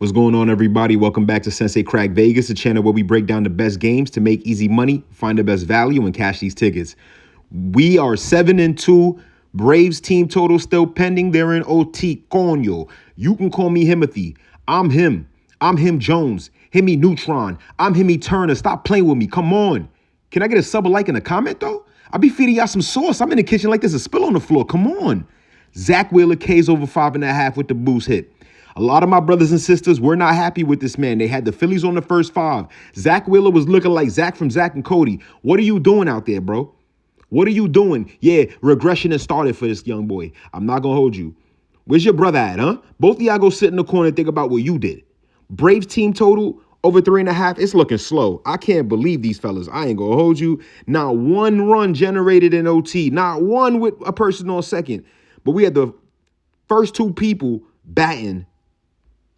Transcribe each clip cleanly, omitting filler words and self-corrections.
What's going on, everybody? Welcome back to SENSEI CRACC Vegas, a channel where we break down the best games to make easy money, find the best value, and cash these tickets. We are 7-2. Braves team total still pending. They're in OT. Coño. You can call me Himothy. I'm him. I'm him Jones. Himmy Neutron. I'm Himmy Turner. Stop playing with me. Come on. Can I get a sub, a like, and a comment, though? I'll be feeding y'all some sauce. I'm in the kitchen like there's a spill on the floor. Come on. Zach Wheeler K's over 5.5 with the boost hit. A lot of my brothers and sisters were not happy with this man. They had the Phillies on the first 5. Zach Wheeler was looking like Zach from Zach and Cody. What are you doing out there, bro? What are you doing? Yeah, regression has started for this young boy. I'm not going to hold you. Where's your brother at, huh? Both of y'all go sit in the corner and think about what you did. Braves team total over 3.5. It's looking slow. I can't believe these fellas. I ain't going to hold you. Not one run generated in OT. Not one with a person on second. But we had the first 2 people batting.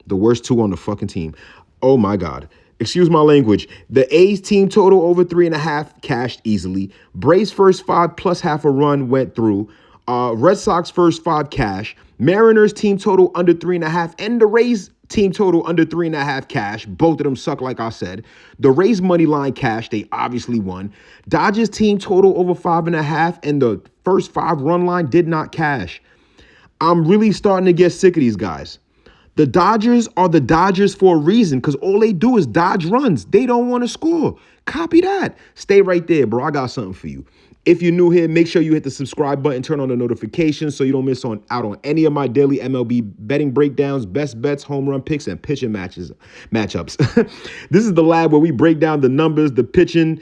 The worst 2 on the fucking team. Oh, my God. Excuse my language. The A's team total over 3.5 cashed easily. Braves first 5 plus half a run went through. Red Sox first 5 cash. Mariners team total under 3.5. And the Rays team total under 3.5 cash. Both of them suck, like I said. The Rays money line cash. They obviously won. Dodgers team total over 5.5. And the first 5 run line did not cash. I'm really starting to get sick of these guys. The Dodgers are the Dodgers for a reason because all they do is dodge runs. They don't want to score. Copy that. Stay right there, bro. I got something for you. If you're new here, make sure you hit the subscribe button, turn on the notifications so you don't miss out on any of my daily MLB betting breakdowns, best bets, home run picks, and pitching matchups. This is the lab where we break down the numbers, the pitching.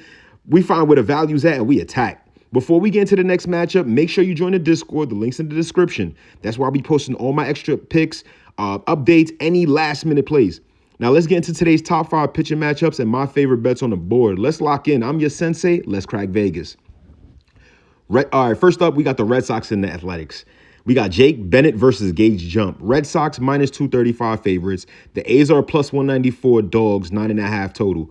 We find where the value's at and we attack. Before we get into the next matchup, make sure you join the Discord. The link's in the description. That's why I'll be posting all my extra picks, updates, any last minute plays. Now let's get into today's top 5 pitching matchups and my favorite bets on the board. Let's lock in. I'm your sensei. Let's crack Vegas. All right, first up, we got the Red Sox and the Athletics. We got Jake Bennett versus Gage Jump. Red Sox minus 235 favorites. The A's are plus 194 dogs, 9.5 total.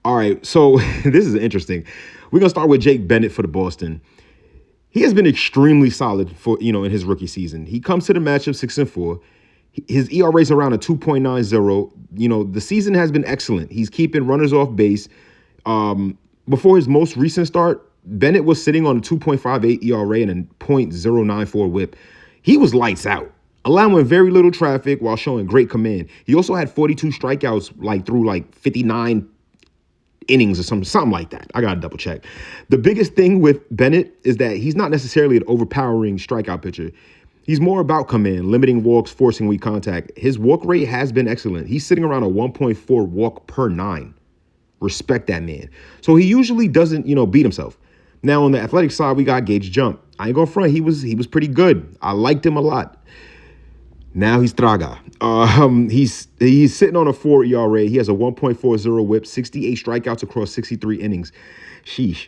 All right, so this is interesting. We're going to start with Jake Bennett for the Boston. He has been extremely solid for, in his rookie season. He comes to the matchup 6-4. His ERA is around a 2.90. The season has been excellent. He's keeping runners off base. Before his most recent start, Bennett was sitting on a 2.58 ERA and a .094 whip. He was lights out, allowing very little traffic while showing great command. He also had 42 strikeouts through 59 innings or something like that. I got to double check. The biggest thing with Bennett is that he's not necessarily an overpowering strikeout pitcher. He's more about command, limiting walks, forcing weak contact. His walk rate has been excellent. He's sitting around a 1.4 walk per 9. Respect that man. So he usually doesn't, beat himself. Now on the athletic side, we got Gage Jump. I ain't gonna front. He was pretty good. I liked him a lot. Now he's Traga. He's sitting on a 4 ERA. He has a 1.40 whip, 68 strikeouts across 63 innings. Sheesh.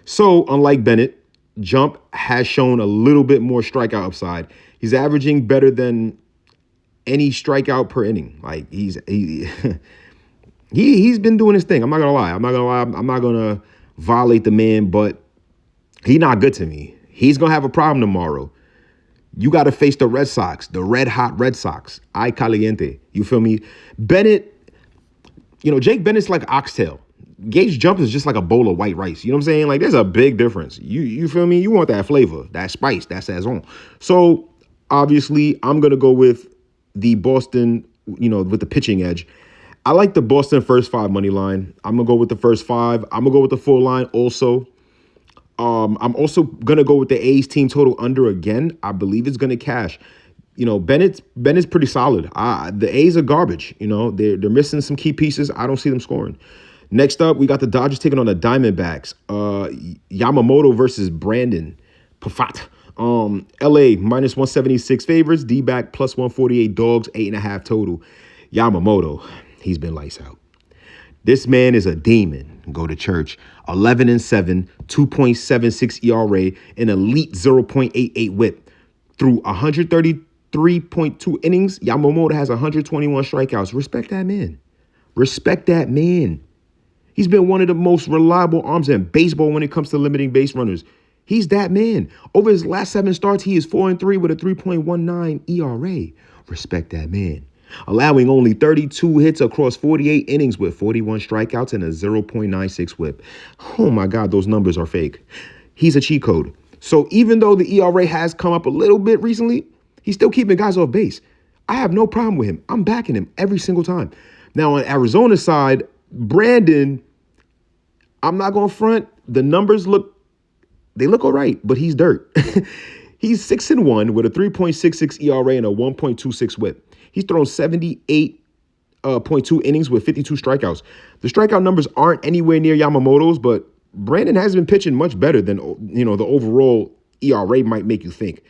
So unlike Bennett, Jump has shown a little bit more strikeout upside. He's averaging better than any strikeout per inning. He's been doing his thing. I'm not gonna lie. I'm not gonna violate the man, but he's not good to me. He's gonna have a problem tomorrow. You got to face the Red Sox, the red hot Red Sox. Ay caliente. You feel me? Bennett, Jake Bennett's like oxtail. Gage Jump is just like a bowl of white rice. You know what I'm saying? There's a big difference. You feel me? You want that flavor, that spice, that saison. So obviously, I'm gonna go with the Boston, with the pitching edge. I like the Boston first 5 money line. I'm going to go with the first 5. I'm going to go with the full line also. I'm also going to go with the A's team total under again. I believe it's going to cash. Bennett's pretty solid. The A's are garbage. They're missing some key pieces. I don't see them scoring. Next up, we got the Dodgers taking on the Diamondbacks. Yamamoto versus Brandon Pafat. LA minus 176 favorites. D-back plus 148 dogs, 8.5 total. Yamamoto. He's been lights out. This man is a demon. Go to church. 11-7, 2.76 ERA, an elite 0.88 whip. Through 133.2 innings, Yamamoto has 121 strikeouts. Respect that man. Respect that man. He's been one of the most reliable arms in baseball when it comes to limiting base runners. He's that man. Over his last 7 starts, he is 4-3 with a 3.19 ERA. Respect that man. allowing only 32 hits across 48 innings with 41 strikeouts and a 0.96 whip. Oh my God, those numbers are fake. He's a cheat code. So even though the ERA has come up a little bit recently, he's still keeping guys off base. I have no problem with him. I'm backing him every single time. Now on Arizona's side, Brandon, I'm not going to front. The numbers look all right, but he's dirt. He's 6-1 with a 3.66 ERA and a 1.26 whip. He's thrown 78.2 innings with 52 strikeouts. The strikeout numbers aren't anywhere near Yamamoto's, but Brandon has been pitching much better than, the overall ERA might make you think.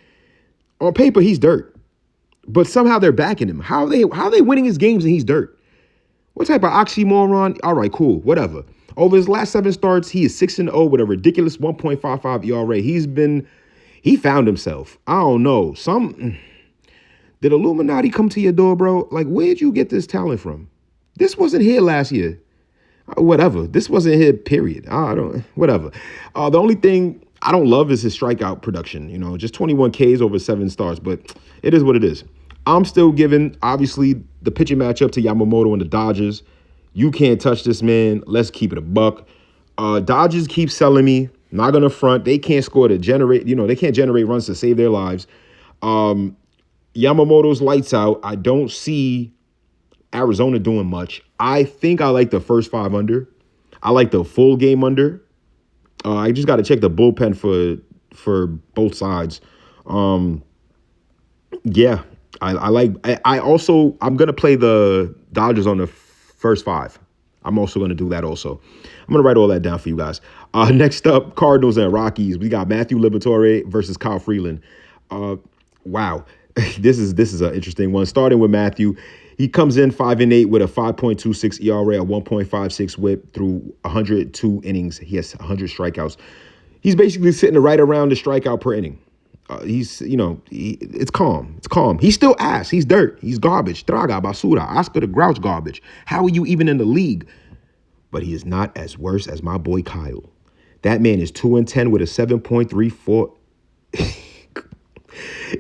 On paper, he's dirt, but somehow they're backing him. How are they winning his games and he's dirt? What type of oxymoron? All right, cool, whatever. Over his last 7 starts, he is 6-0 with a ridiculous 1.55 ERA. He found himself. I don't know. Did Illuminati come to your door, bro? Like, where'd you get this talent from? This wasn't here last year. Whatever. This wasn't here, period. Whatever. The only thing I don't love is his strikeout production. Just 21 Ks over 7 starts, but it is what it is. I'm still giving, obviously, the pitching matchup to Yamamoto and the Dodgers. You can't touch this man. Let's keep it a buck. Dodgers keep selling me. Not gonna front. They can't score to generate. They can't generate runs to save their lives. Yamamoto's lights out. I don't see Arizona doing much. I think I like the first 5 under. I like the full game under. I just got to check the bullpen for both sides. Yeah, I like. I'm gonna play the Dodgers on the first 5. I'm also going to do that also. I'm going to write all that down for you guys. Next up, Cardinals and Rockies. We got Matthew Liberatore versus Kyle Freeland. Wow. This is an interesting one. Starting with Matthew, he comes in 5-8 with a 5.26 ERA, a 1.56 whip through 102 innings. He has 100 strikeouts. He's basically sitting right around the strikeout per inning. It's calm. It's calm. He's still ass. He's dirt. He's garbage. Traga, basura, Oscar the Grouch garbage. How are you even in the league? But he is not as worse as my boy Kyle. That man is 2-10 with a 7.34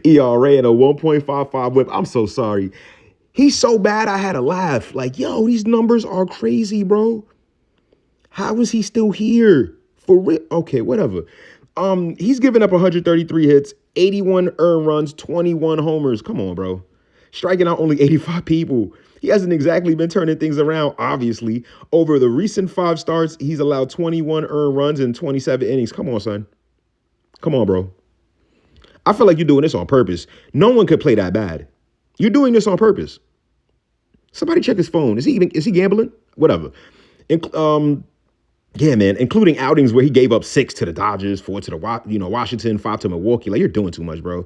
ERA and a 1.55 whip. I'm so sorry. He's so bad I had to laugh. Like, yo, these numbers are crazy, bro. How is he still here? For real? Okay, whatever. He's given up 133 hits, 81 earned runs, 21 homers. Come on, bro. Striking out only 85 people. He hasn't exactly been turning things around, obviously. Over the recent 5 starts, he's allowed 21 earned runs in 27 innings. Come on, son. Come on, bro. I feel like you're doing this on purpose. No one could play that bad. You're doing this on purpose. Somebody check his phone. Is he gambling? Whatever. Yeah, man, including outings where he gave up 6 to the Dodgers, 4 to the Washington, 5 to Milwaukee. Like, you're doing too much, bro.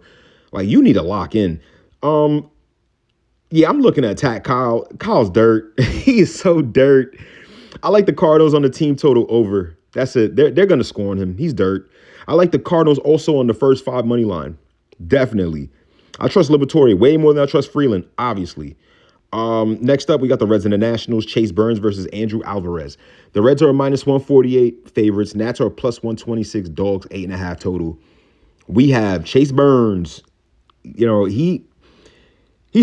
Like, you need to lock in. Yeah, I'm looking to attack Kyle. Kyle's dirt. He is so dirt. I like the Cardinals on the team total over. That's it. They're going to score on him. He's dirt. I like the Cardinals also on the first 5 money line. Definitely. I trust Liberatore way more than I trust Freeland, obviously. Next up, we got the Reds and the Nationals, Chase Burns versus Andrew Alvarez. The Reds are a -148 favorites. Nats are +126 dogs, 8.5 total. We have Chase Burns. He's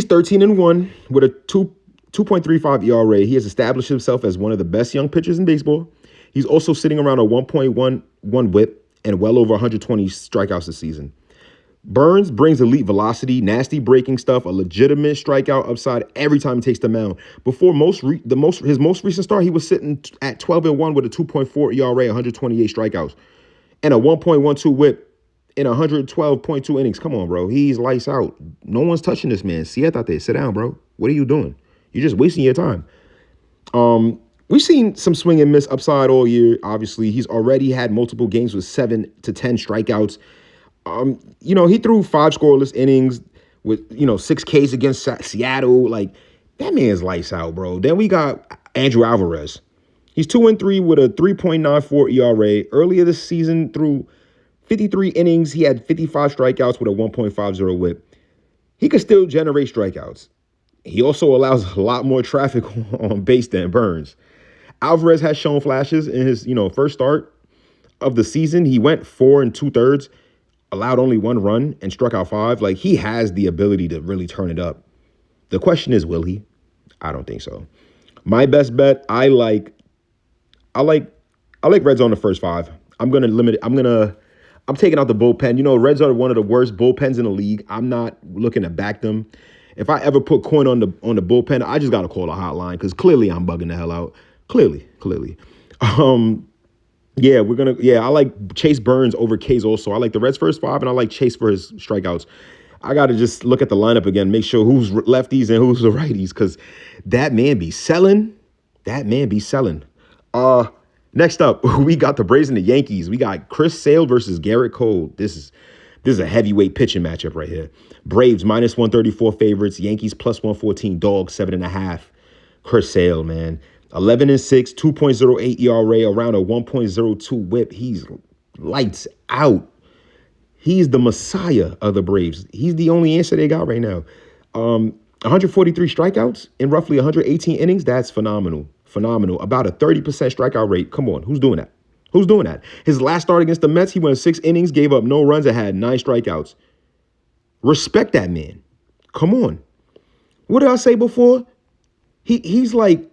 13-1 with a 2.35 ERA. He has established himself as one of the best young pitchers in baseball. He's also sitting around a 1.11 whip and well over 120 strikeouts this season. Burns brings elite velocity, nasty breaking stuff, a legitimate strikeout upside every time he takes the mound. Before his most recent start, he was sitting at 12-1 with a 2.4 ERA, 128 strikeouts, and a 1.12 whip in 112.2 innings. Come on, bro. He's lights out. No one's touching this man. Siéntate. Sit down, bro. What are you doing? You're just wasting your time. We've seen some swing and miss upside all year. Obviously, he's already had multiple games with 7 to 10 strikeouts. He threw 5 scoreless innings with, 6 Ks against Seattle. Like, that man's lights out, bro. Then we got Andrew Alvarez. He's 2-3 with a 3.94 ERA. Earlier this season, through 53 innings, he had 55 strikeouts with a 1.50 whip. He could still generate strikeouts. He also allows a lot more traffic on base than Burns. Alvarez has shown flashes in his, first start of the season. He went 4 2/3. Allowed only 1 run and struck out 5. Like, he has the ability to really turn it up. The question is, will he? I don't think so. My best bet, I like Reds on the first five. I'm gonna limit it. I'm taking out the bullpen. You know, Reds are one of the worst bullpens in the league. I'm not looking to back them. If I ever put coin on the bullpen, I just gotta call a hotline because clearly I'm bugging the hell out. Clearly. I like Chase Burns over K's also. I like the Reds first five, and I like Chase for his strikeouts. I got to just look at the lineup again, make sure who's lefties and who's the righties, because that man be selling. Next up, we got the Braves and the Yankees. We got Chris Sale versus Garrett Cole. This is a heavyweight pitching matchup right here. Braves minus 134 favorites. Yankees plus 114 dogs, 7.5. Chris Sale, man. 11-6, 2.08 ERA, around a 1.02 whip. He's lights out. He's the messiah of the Braves. He's the only answer they got right now. 143 strikeouts in roughly 118 innings. That's phenomenal. About a 30% strikeout rate. Come on, who's doing that? His last start against the Mets, he went 6 innings, gave up no runs, and had 9 strikeouts. Respect that man. Come on. What did I say before? He's I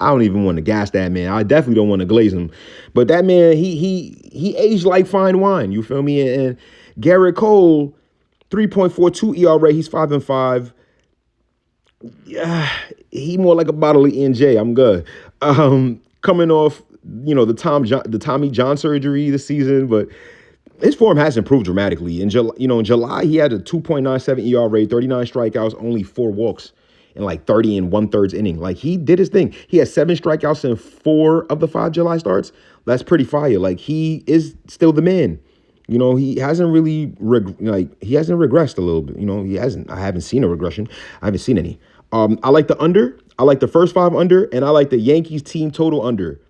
don't even want to gas that man. I definitely don't want to glaze him. But that man, he aged like fine wine. You feel me? And Garrett Cole, 3.42 ERA. He's 5-5. Yeah, he more like a bottle of E&J. I'm good. Coming off, the Tommy John surgery this season, but his form has improved dramatically. In July, he had a 2.97 ERA, 39 strikeouts, only 4 walks in like 30 and 1/3 inning. Like, he did his thing. He had 7 strikeouts in 4 of the 5 July starts. That's pretty fire. Like, he is still the man. He hasn't really he hasn't regressed a little bit. He hasn't. I haven't seen a regression. I haven't seen any. I like the under. I like the first 5 under, and I like the Yankees team total under.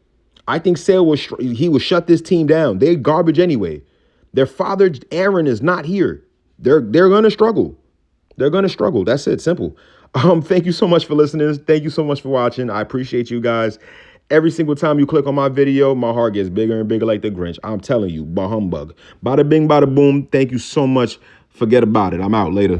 I think Sale will shut this team down. They're garbage anyway. Their father Aaron is not here. They're gonna struggle. That's it. Simple. Thank you so much for listening. Thank you so much for watching. I appreciate you guys. Every single time you click on my video, my heart gets bigger and bigger like the Grinch. I'm telling you, bah humbug. Bada bing, bada boom. Thank you so much. Forget about it. I'm out. Later.